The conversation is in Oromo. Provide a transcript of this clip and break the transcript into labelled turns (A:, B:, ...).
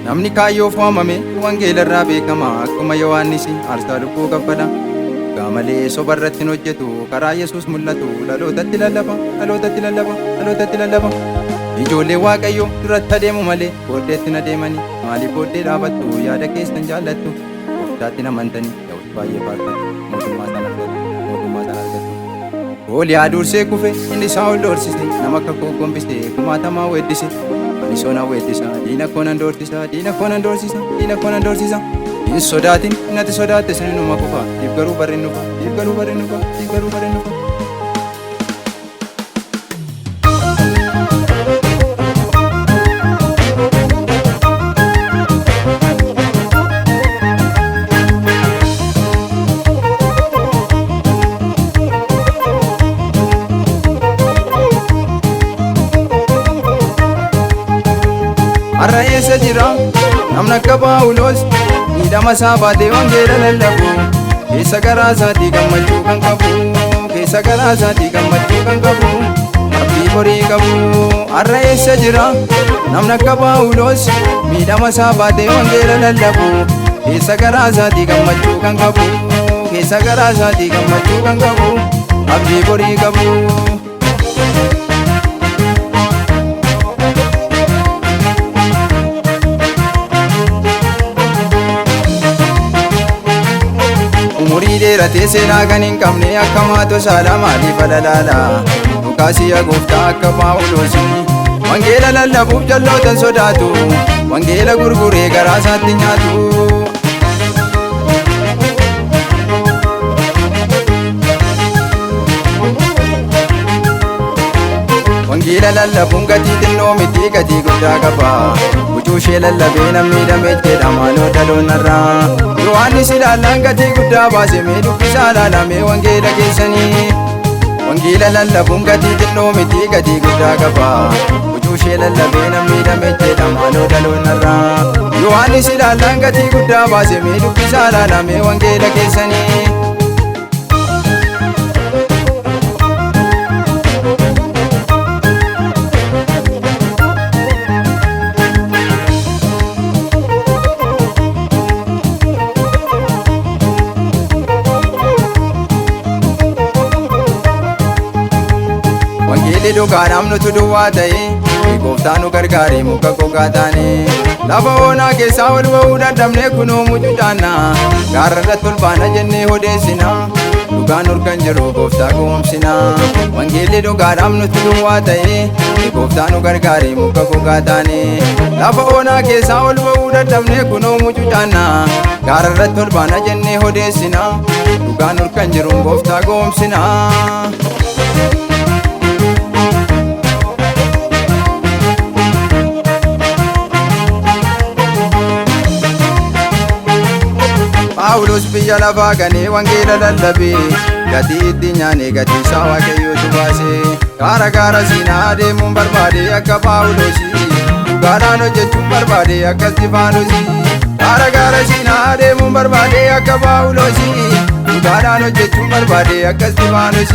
A: namni kaayyoof waamame wangeelarraa beekama akkuma Yohaannis aarsaa lubbuu kaffala. Gaamalee sobarratti hin hojjetu karaa Yesuus mul'atu dhalootatti lallaba dhalootatti lallaba dhalootatti lallaba. Ijoollee Waaqayyoo duratti adeemu malee booddeetti na deemanii maaliif booddee dhaabattu yaada keessan jaallattu gooftaatti namantanii ta'us baay'ee faarfatu mootummaa sana argatu mootummaa sana argatu. Gooliyaa dursee kufe inni Saa'ol doorsise nama akka koo gombise kumaatamaa weeddise ani soona weeddisa diina koo nan doorsisa diina koo nan doorsisa diina koo nan doorsisa. Hin sodaatin natti sodaatte sinuma kufa dhiif garuu barreen nufa dhiif garuu barreen nufa dhiif garuu barreen nufa. Har'a eessa jira namni akka Phaawulos miidhama isaa baatee wangeela lallabu keessa garaa isaatii gammachuu kan qabu keessa garaa isaatii gammachuu kan qabu abdii horii qabu. Har'a eessa jira namni akka Phaawulos miidhama isaa baatee wangeela lallabu keessa garaa isaatii gammachuu kan qabu keessa garaa isaatii gammachuu kan qabu abdii horii qabu. Umurii dheeratee seenaa kan hin qabne akka Maatusaala maaliif alalaala Lukaasiyaa gooftaa akka Phaawulos wangeela lallabuuf jallootan sodaatu wangeela gurguree garaa isaatti nyaatu. Wangeela lallabuun gatii xinnoo miti gatii guddaa qaba Bucuushee lallabee namni dhameetteedha maaloo dhaloonnarraa. Yohaannis ilaallaan gatii guddaa baase mee dubbisaa ilaalamee wangeela keessanii. Wangeela lallabuun gatii xinnoo miti gatii guddaa qaba Bucuushee lallabee namni dhameetteedha maaloo dhaloonnarraa. Yohaannis ilaallaan gatii guddaa baase mee dubbisaa ilaalamee wangeela keessanii. Wangeelli dhugaadhaaf nutu duwwaa ta'e gooftaan nu gargaare muka gogaa taane lafa onaa keessaa ol ba'uu dadhabnee kunoo mucucaanna gaara irratti ol baana jennee odeessina dhugaan nurkan jiru gooftaa gowwoomsina. Wangeelli dhugaadhaaf nutu duwwaa ta'e gooftaan nu gargaare muka gogaa taane lafa onaa keessaa ol ba'uu dadhabnee kunoo mucucaanna gaara irratti ol baana jennee odeessina dhugaan nurkan jiru gooftaa gowwoomsina. Phaawulos biyya lafaa ganee wangeela lallabee gatii itti nyaanee gatii isaa Waaqayyootu baase. Gaara gaara Siinaa deemuun barbaade akka Phaawulos dhugaadhaan hojjechuun barbaade akka Isxifaanos. Gaara gaara Siinaa deemuun barbaade akka Phaawulos dhugaadhaan hojjechuun barbaade akka Isxifaanos.